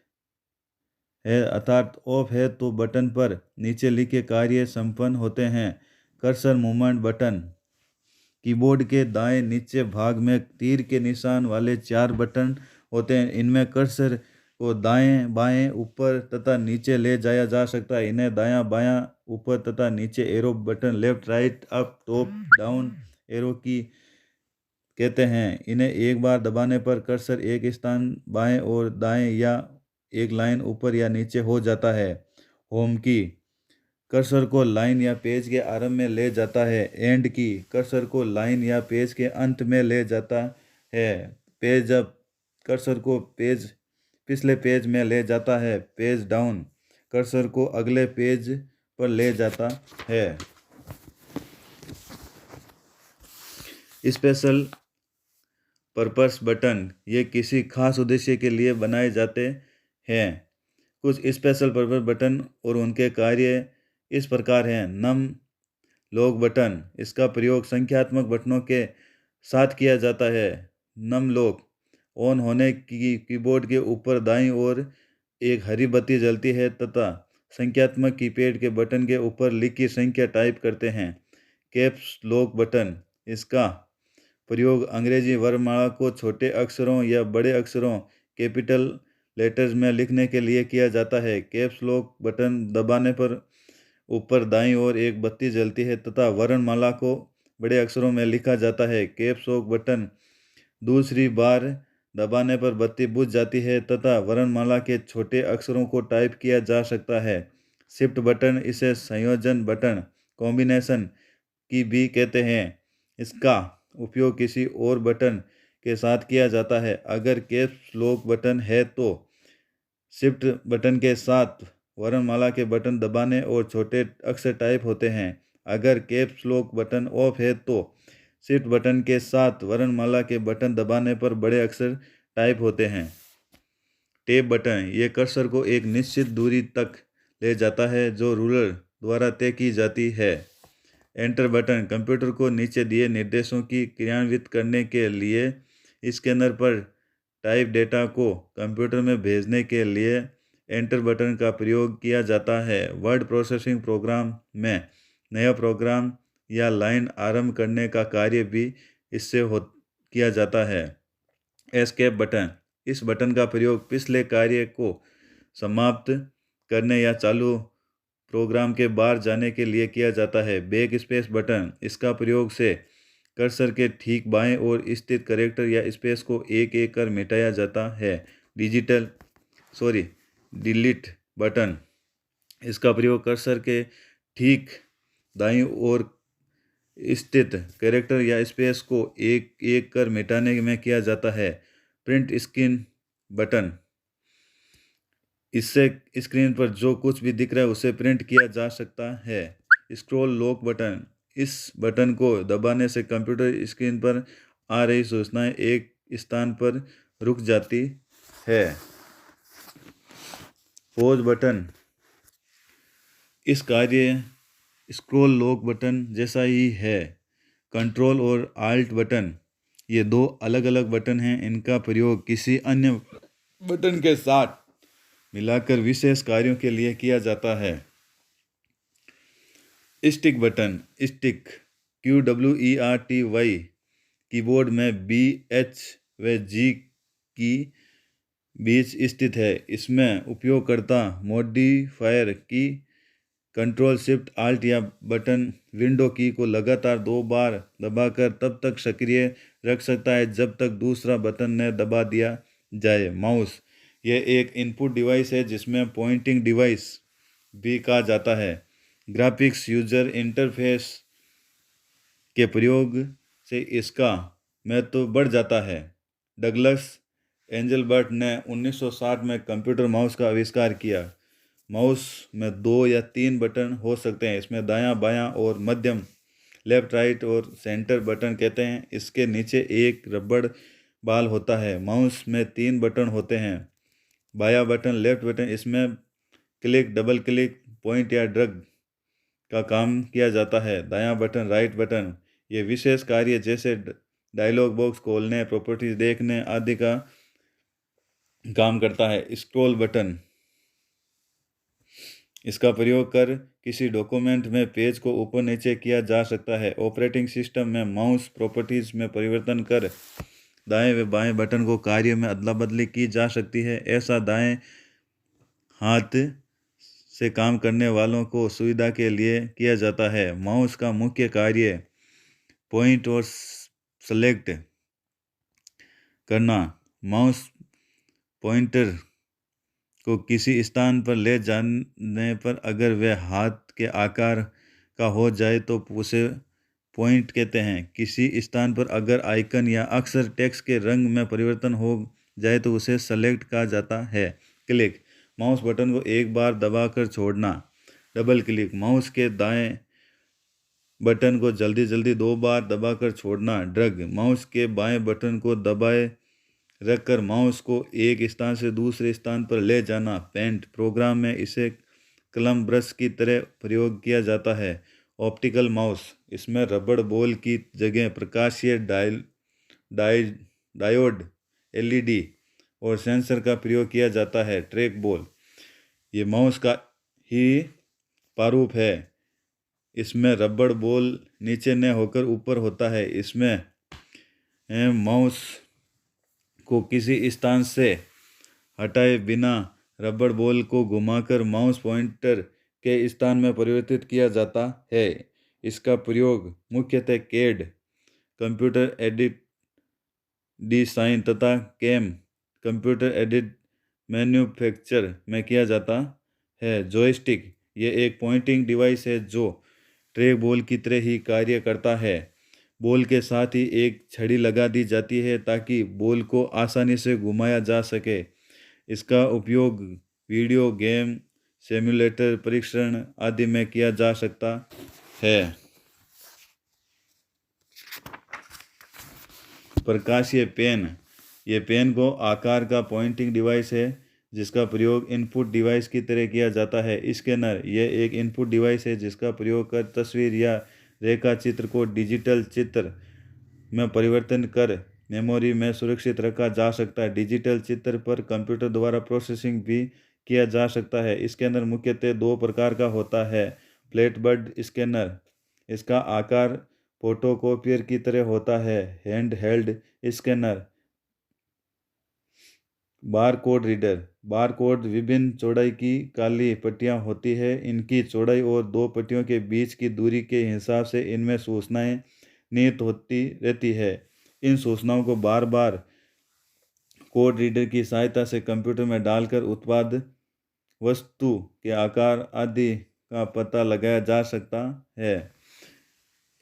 S1: है अर्थात ऑफ है तो बटन पर नीचे लिखे कार्य संपन्न होते हैं। कर्सर मूवमेंट बटन कीबोर्ड के दाएं नीचे भाग में तीर के निशान वाले 4 बटन होते हैं। इनमें कर्सर को दाएं बाएं ऊपर तथा नीचे ले जाया जा सकता है। इन्हें दायां बायां ऊपर तथा नीचे arrow button left right up top down arrow की कहते हैं। इन्हें एक बार दबाने पर कर्सर एक स्थान बाएं और दाएं या एक लाइन ऊपर या नीचे हो जाता है। होम की कर्सर को लाइन या पेज के आरंभ में ले जाता है। एंड की कर्सर को लाइन या पेज के अंत में ले जाता है। पेज अप कर्सर को पिछले पेज में ले जाता है। पेज डाउन कर्सर को अगले पेज पर ले जाता है। स्पेशल पर्पस बटन ये किसी खास उद्देश्य के लिए बनाए जाते हैं। कुछ स्पेशल पर्पस बटन और उनके कार्य इस प्रकार हैं। नम लॉक बटन इसका प्रयोग संख्यात्मक बटनों के साथ किया जाता है। नम लॉक ऑन होने की कीबोर्ड के ऊपर दाईं ओर एक हरी बत्ती जलती है तथा संख्यात्मक कीपैड के बटन के ऊपर लिखी संख्या टाइप करते हैं। कैप्स लॉक बटन इसका प्रयोग अंग्रेजी वर्णमाला को छोटे अक्षरों या बड़े अक्षरों कैपिटल लेटर्स में लिखने के लिए किया जाता है। कैप्स लॉक बटन दबाने पर ऊपर दाईं ओर एक बत्ती जलती है तथा वर्णमाला को बड़े अक्षरों में लिखा जाता है। कैप्स लॉक बटन दूसरी बार दबाने पर बत्ती बुझ जाती है तथा वर्णमाला के छोटे अक्षरों को टाइप किया जा सकता है। शिफ्ट बटन इसे संयोजन बटन कॉम्बिनेशन की भी कहते हैं। इसका उपयोग किसी और बटन के साथ किया जाता है। अगर कैप्स लॉक बटन है तो शिफ्ट बटन के साथ वर्णमाला के बटन दबाने और छोटे अक्षर टाइप होते हैं। अगर कैप्स लॉक बटन ऑफ है तो शिफ्ट बटन के साथ वर्णमाला के बटन दबाने पर बड़े अक्षर टाइप होते हैं। टैब बटन ये कर्सर को एक निश्चित दूरी तक ले जाता है जो रूलर द्वारा तय की जाती है। एंटर बटन कंप्यूटर को नीचे दिए निर्देशों की क्रियान्वित करने के लिए स्कैनर पर टाइप डेटा को कंप्यूटर में भेजने के लिए एंटर बटन का प्रयोग किया जाता है। वर्ड प्रोसेसिंग प्रोग्राम में नया प्रोग्राम या लाइन आरंभ करने का कार्य भी इससे किया जाता है। एस्केप बटन इस बटन का प्रयोग पिछले कार्य को समाप्त करने या चालू प्रोग्राम के बाहर जाने के लिए किया जाता है। बैक स्पेस बटन इसका प्रयोग से कर्सर के ठीक बाएं ओर स्थित कैरेक्टर या स्पेस को एक एक कर मिटाया जाता है। डिलीट बटन इसका प्रयोग कर्सर के ठीक दाईं ओर स्थित कैरेक्टर या स्पेस को एक एक कर मिटाने में किया जाता है। प्रिंट स्क्रीन बटन इससे स्क्रीन पर जो कुछ भी दिख रहा है उसे प्रिंट किया जा सकता है। स्क्रॉल लॉक बटन इस बटन को दबाने से कंप्यूटर स्क्रीन पर आ रही सूचनाएं एक स्थान पर रुक जाती है। पॉज बटन इस कार्य स्क्रॉल लॉक बटन जैसा ही है। कंट्रोल और आल्ट बटन ये दो अलग अलग बटन हैं। इनका प्रयोग किसी अन्य बटन के साथ मिलाकर विशेष कार्यों के लिए किया जाता है। Stick button stick QWERTY keyboard में BH व G की बीच स्थित है। इसमें उपयोगकर्ता मॉडिफायर की कंट्रोल शिफ्ट आल्ट या बटन विंडो की को लगातार 2 बार दबाकर तब तक सक्रिय रख सकता है जब तक दूसरा बटन न दबा दिया जाए। माउस यह एक इनपुट डिवाइस है जिसमें पॉइंटिंग डिवाइस भी कहा जाता है। ग्राफिक्स यूजर इंटरफेस के प्रयोग से इसका महत्व बढ़ जाता है। डगलस एंजलबर्ट ने 1960 में कंप्यूटर माउस का आविष्कार किया। माउस में 2 या 3 बटन हो सकते हैं। इसमें दायां बायां और मध्यम, लेफ्ट राइट और सेंटर बटन कहते हैं। इसके नीचे एक रबड़ बाल होता है। माउस में 3 बटन होते हैं, बायां बटन, लेफ्ट बटन। इसमें क्लिक, डबल क्लिक, पॉइंट या ड्रैग का काम किया जाता है। दायां बटन, राइट बटन, ये विशेष कार्य जैसे डायलॉग बॉक्स खोलने, प्रॉपर्टीज देखने आदि का काम करता है। स्क्रॉल बटन, इसका प्रयोग कर किसी डॉक्यूमेंट में पेज को ऊपर नीचे किया जा सकता है। ऑपरेटिंग सिस्टम में माउस प्रॉपर्टीज में परिवर्तन कर दाएं व बाएं बटन को कार्य में अदला बदली की जा सकती है। ऐसा दाएं हाथ से काम करने वालों को सुविधा के लिए किया जाता है। माउस का मुख्य कार्य पॉइंट और सेलेक्ट करना। माउस पॉइंटर को किसी स्थान पर ले जाने पर अगर वह हाथ के आकार का हो जाए तो उसे पॉइंट कहते हैं। किसी स्थान पर अगर आइकन या अक्षर टेक्स्ट के रंग में परिवर्तन हो जाए तो उसे सेलेक्ट कहा जाता है। क्लिक, माउस बटन को एक बार दबाकर छोड़ना। डबल क्लिक, माउस के दाएं बटन को जल्दी जल्दी 2 बार दबाकर छोड़ना। ड्रैग, माउस के बाएं बटन को दबाए रखकर माउस को एक स्थान से दूसरे स्थान पर ले जाना। पेंट, प्रोग्राम में इसे कलम ब्रश की तरह प्रयोग किया जाता है। ऑप्टिकल माउस, इसमें रबड़ बॉल की जगह प्रकाशीय डायोड, एलईडी और सेंसर का प्रयोग किया जाता है। ट्रैक बॉल, ये माउस का ही प्रारूप है। इसमें रबड़ बॉल नीचे न होकर ऊपर होता है। इसमें माउस को किसी स्थान से हटाए बिना रबड़ बॉल को घुमाकर माउस पॉइंटर के स्थान में परिवर्तित किया जाता है। इसका प्रयोग मुख्यतः कैड, कंप्यूटर एडेड डिजाइन तथा कैम, कंप्यूटर एडेड मैन्युफैक्चर में किया जाता है। जॉयस्टिक, ये एक पॉइंटिंग डिवाइस है जो ट्रैक बॉल की तरह ही कार्य करता है। बॉल के साथ ही एक छड़ी लगा दी जाती है ताकि बॉल को आसानी से घुमाया जा सके। इसका उपयोग वीडियो गेम, सिम्युलेटर परीक्षण आदि में किया जा सकता है। प्रकाशीय पेन, ये पेन को आकार का पॉइंटिंग डिवाइस है जिसका प्रयोग इनपुट डिवाइस की तरह किया जाता है। स्कैनर, यह एक इनपुट डिवाइस है जिसका प्रयोग कर तस्वीर या रेखा चित्र को डिजिटल चित्र में परिवर्तन कर मेमोरी में सुरक्षित रखा जा सकता है। डिजिटल चित्र पर कंप्यूटर द्वारा प्रोसेसिंग भी किया जा सकता है। स्कैनर मुख्यतः 2 प्रकार का होता है। फ्लैटबोर्ड स्कैनर, इसका आकार फोटोकॉपियर की तरह होता है। Hand held scanner, bar code reader, bar code विभिन्न चौड़ाई की काली पट्टियाँ होती है। इनकी चौड़ाई और 2 पट्टियों के बीच की दूरी के हिसाब से इनमें सूचनाएं निहित होती रहती है। इन सूचनाओं को बार बार कोड रीडर की सहायता से कंप्यूटर में डालकर उत्पाद, वस्तु के आकार आदि का पता लगाया जा सकता है।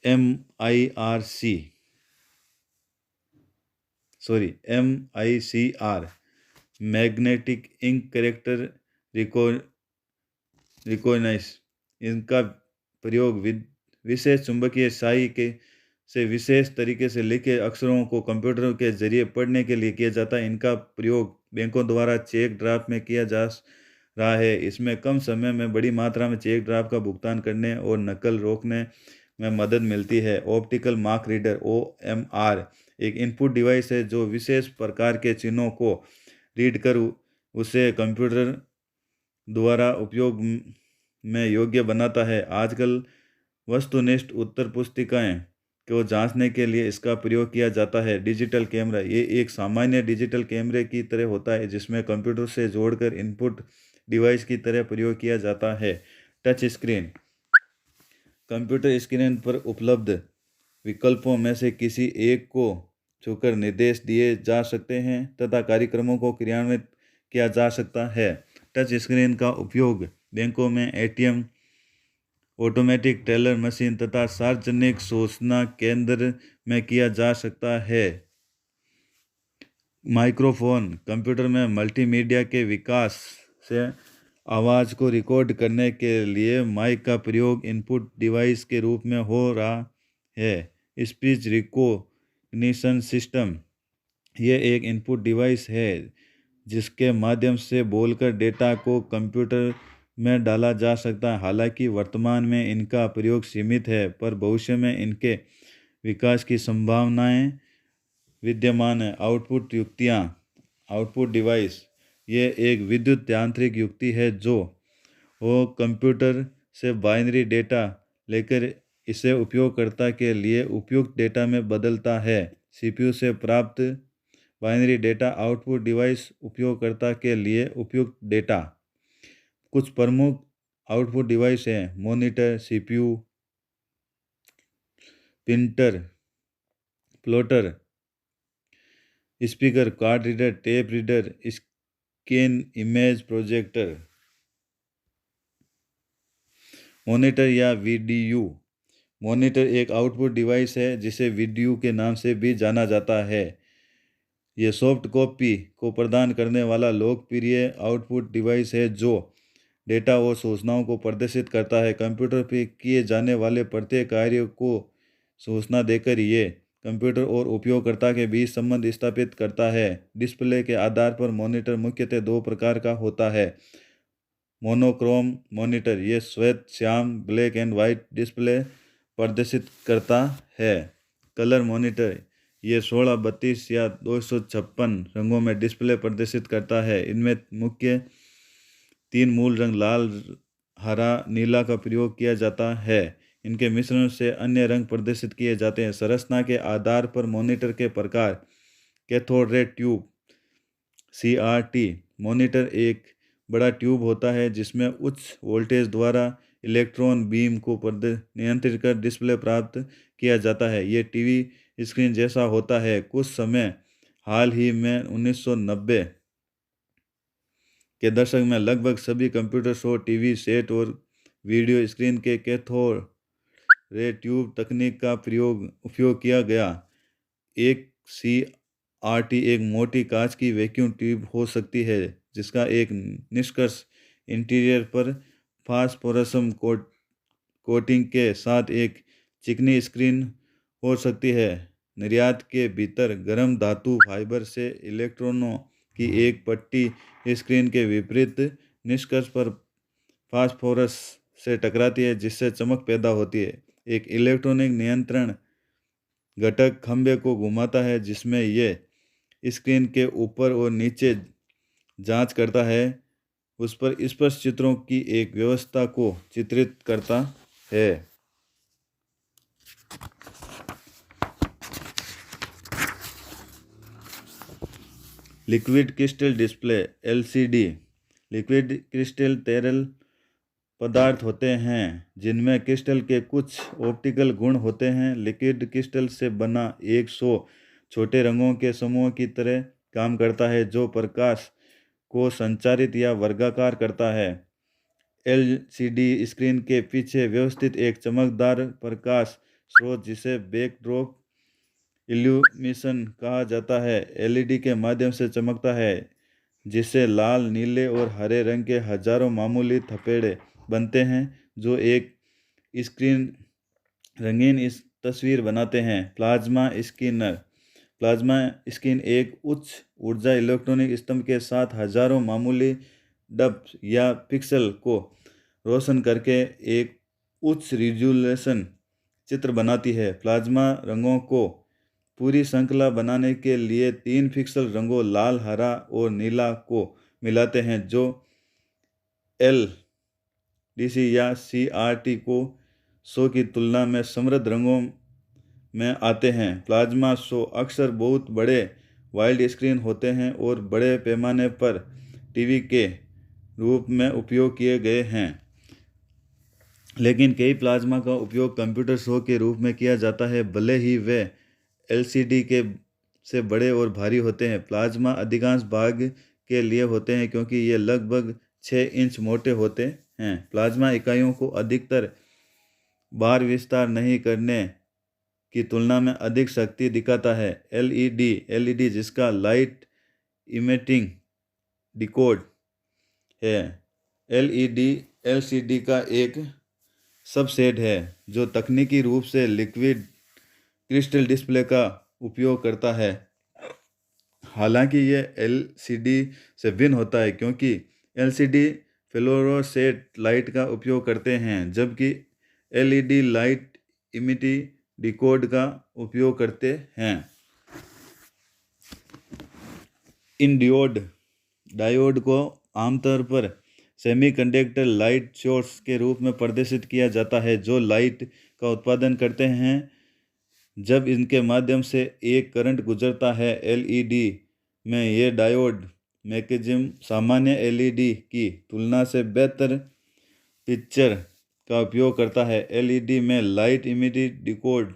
S1: MICR, magnetic ink character recognise, इनका प्रयोग विशेष चुंबकीय स्याही से विशेष तरीके से लिखे अक्षरों को कंप्यूटर के जरिए पढ़ने के लिए किया जाता है। इनका प्रयोग बैंकों द्वारा चेक ड्राफ्ट में किया जा रहा है। इसमें कम समय में बड़ी मात्रा में चेक ड्राफ्ट का भुगतान करने और नकल रोकने में मदद मिलती है। ऑप्टिकल मार्क रीडर OMR, एक इनपुट डिवाइस है जो विशेष प्रकार के चिन्हों को रीड कर उसे कंप्यूटर द्वारा उपयोग में योग्य बनाता है। आजकल वस्तुनिष्ठ उत्तर पुस्तिकाएं को जांचने के लिए इसका प्रयोग किया जाता है। डिजिटल कैमरा, ये एक सामान्य डिजिटल कैमरे की तरह होता है जिसमें कंप्यूटर से जोड़कर इनपुट डिवाइस की तरह प्रयोग किया जाता है। टच स्क्रीन, कंप्यूटर स्क्रीन पर उपलब्ध विकल्पों में से किसी एक को छूकर निर्देश दिए जा सकते हैं तथा कार्यक्रमों को क्रियान्वित किया जा सकता है। टच स्क्रीन का उपयोग बैंकों में ATM, ऑटोमेटिक टेलर मशीन तथा सार्वजनिक सूचना केंद्र में किया जा सकता है। माइक्रोफोन कंप्यूटर में मल्टीमीडिया के विकास से आवाज़ को रिकॉर्ड करने के लिए माइक का प्रयोग इनपुट डिवाइस के रूप में हो रहा है। स्पीच रिकॉग्निशन सिस्टम ये एक इनपुट डिवाइस है जिसके माध्यम से बोलकर डेटा को कंप्यूटर में डाला जा सकता है। हालांकि वर्तमान में इनका प्रयोग सीमित है, पर भविष्य में इनके विकास की संभावनाएं विद्यमान है। आउटपुट डिवाइस ये एक विद्युत यांत्रिक युक्ति है जो वो कंप्यूटर से बाइनरी डेटा लेकर इसे उपयोगकर्ता के लिए उपयुक्त डेटा में बदलता है। सीपीयू से प्राप्त बाइनरी डेटा आउटपुट डिवाइस उपयोगकर्ता के लिए उपयुक्त डेटा। कुछ प्रमुख आउटपुट डिवाइस हैं: monitor, CPU, printer, plotter, speaker, card reader, tape reader, scan image projector. Monitor या वीडीयू। मॉनिटर एक आउटपुट डिवाइस है जिसे वीडीयू के नाम से भी जाना जाता है। यह सॉफ्ट कॉपी को प्रदान करने वाला लोकप्रिय आउटपुट डिवाइस है जो डेटा और सूचनाओं को प्रदर्शित करता है। कंप्यूटर पर किए जाने वाले प्रत्येक कार्य को सूचना देकर ये कंप्यूटर और उपयोगकर्ता के बीच संबंध स्थापित करता है। डिस्प्ले के आधार पर मॉनिटर मुख्यतः दो प्रकार का होता है। मोनोक्रोम मॉनिटर ये श्वेत Shyam black and white display प्रदर्शित करता है। कलर मॉनिटर ये 16, 32 या 256 रंगों में डिस्प्ले प्रदर्शित करता है। इनमें मुख्य 3 मूल रंग लाल, हरा, नीला का प्रयोग किया जाता है। इनके मिश्रण से अन्य रंग प्रदर्शित किए जाते हैं। संरचना के आधार पर मॉनिटर के प्रकार: cathode ray tube CRT monitor एक बड़ा ट्यूब होता है जिसमें उच्च वोल्टेज द्वारा इलेक्ट्रॉन बीम को नियंत्रित कर डिस्प्ले प्राप्त किया जाता है। ये टीवी स्क्रीन जैसा होता है। कुछ समय हाल ही में 1990 के दशक में लगभग सभी कंप्यूटर शो, टीवी सेट और वीडियो स्क्रीन के कैथोड रे ट्यूब तकनीक का उपयोग किया गया। एक CRT एक मोटी कांच की वैक्यूम ट्यूब हो सकती है जिसका एक निष्कर्ष इंटीरियर पर फास्फोरसम कोटिंग के साथ एक चिकनी स्क्रीन हो सकती है। निर्यात के भीतर गर्म धातु फाइबर से इलेक्ट्रॉनों की एक पट्टी स्क्रीन के विपरीत निष्कर्ष पर फास्फोरस से टकराती है जिससे चमक पैदा होती है। एक इलेक्ट्रॉनिक नियंत्रण घटक खंभे को घुमाता है जिसमें यह स्क्रीन के ऊपर और नीचे जांच करता है, उस पर स्पष्ट चित्रों की एक व्यवस्था को चित्रित करता है। Liquid crystal display LCD। Liquid crystal तरल पदार्थ होते हैं जिनमें क्रिस्टल के कुछ ऑप्टिकल गुण होते हैं। लिक्विड क्रिस्टल से बना 100 छोटे रंगों के समूह की तरह काम करता है जो प्रकाश को संचारित या वर्गाकार करता है। LCD स्क्रीन के पीछे व्यवस्थित एक चमकदार प्रकाश स्रोत जिसे बैकड्रॉप इल्यूमिनेशन कहा जाता है LED के माध्यम से चमकता है, जिससे लाल, नीले और हरे रंग के हजारों मामूली थपेड़े बनते हैं जो एक स्क्रीन रंगीन इस तस्वीर बनाते हैं। प्लाज्मा स्क्रीन एक उच्च ऊर्जा इलेक्ट्रॉनिक स्तंभ के साथ हजारों मामूली डब्स या पिक्सल को रोशन करके एक उच्च रिजोल्यूशन चित्र बनाती है। प्लाज्मा रंगों को पूरी श्रृंखला बनाने के लिए 3 पिक्सल रंगों लाल, हरा और नीला को मिलाते हैं जो LDC या CRT को 100 की तुलना में समृद्ध रंगों में आते हैं। प्लाज्मा शो अक्सर बहुत बड़े वाइड स्क्रीन होते हैं और बड़े पैमाने पर टीवी के रूप में उपयोग किए गए हैं, लेकिन कई प्लाज्मा का उपयोग कंप्यूटर शो के रूप में किया जाता है, भले ही वे LCD के से बड़े और भारी होते हैं। प्लाज्मा अधिकांश भाग के लिए होते हैं क्योंकि ये लगभग 6 इंच मोटे होते हैं। प्लाज्मा इकाइयों को अधिकतर बार विस्तार नहीं करने की तुलना में अधिक शक्ति दिखाता है। LED जिसका लाइट इमेटिंग डिकोड है। एलईडी एलसीडी का एक सबसेट है जो तकनीकी रूप से लिक्विड क्रिस्टल डिस्प्ले का उपयोग करता है। हालांकि यह एलसीडी से भिन्न होता है क्योंकि एलसीडी फ्लोरोसेंट लाइट का उपयोग करते हैं जबकि एलईडी लाइट इमिटिंग डिकोड का उपयोग करते हैं। इन डायोड को आमतौर पर सेमीकंडक्टर लाइट सोर्स के रूप में प्रदर्शित किया जाता है जो लाइट का उत्पादन करते हैं जब इनके माध्यम से एक करंट गुजरता है। एलईडी में ये डायोड मैकेनिज्म सामान्य एलईडी की तुलना से बेहतर पिक्चर का उपयोग करता है। एलईडी में लाइट इमिटिंग डिकोड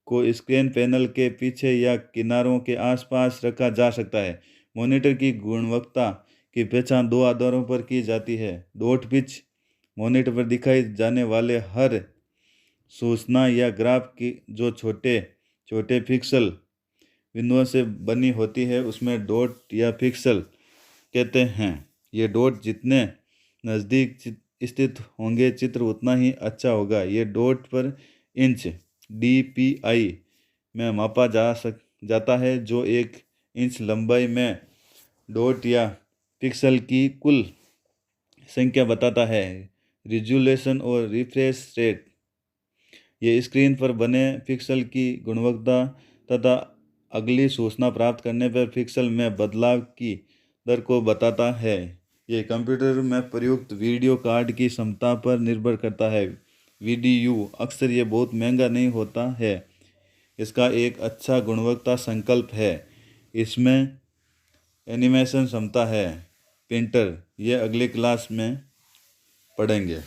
S1: को स्क्रीन पैनल के पीछे या किनारों के आसपास रखा जा सकता है। मॉनिटर की गुणवत्ता की पहचान दो आधारों पर की जाती है। डॉट पिच मॉनिटर पर दिखाई जाने वाले हर सूचना या ग्राफ की जो छोटे छोटे पिक्सल बिंदुओं से बनी होती है उसमें डॉट या पिक्सल कहते हैं। ये डॉट जितने नज़दीक स्थित होंगे चित्र उतना ही अच्छा होगा। ये डॉट पर इंच DPI में मापा जाता है जो 1 इंच लंबाई में डॉट या पिक्सल की कुल संख्या बताता है। रिजोल्यूशन और रिफ्रेश रेट ये स्क्रीन पर बने पिक्सल की गुणवत्ता तथा अगली सूचना प्राप्त करने पर पिक्सल में बदलाव की दर को बताता है। ये कंप्यूटर में प्रयुक्त वीडियो कार्ड की क्षमता पर निर्भर करता है। VDU अक्सर ये बहुत महंगा नहीं होता है। इसका एक अच्छा गुणवत्ता संकल्प है। इसमें एनिमेशन क्षमता है। प्रिंटर ये अगली क्लास में पढ़ेंगे।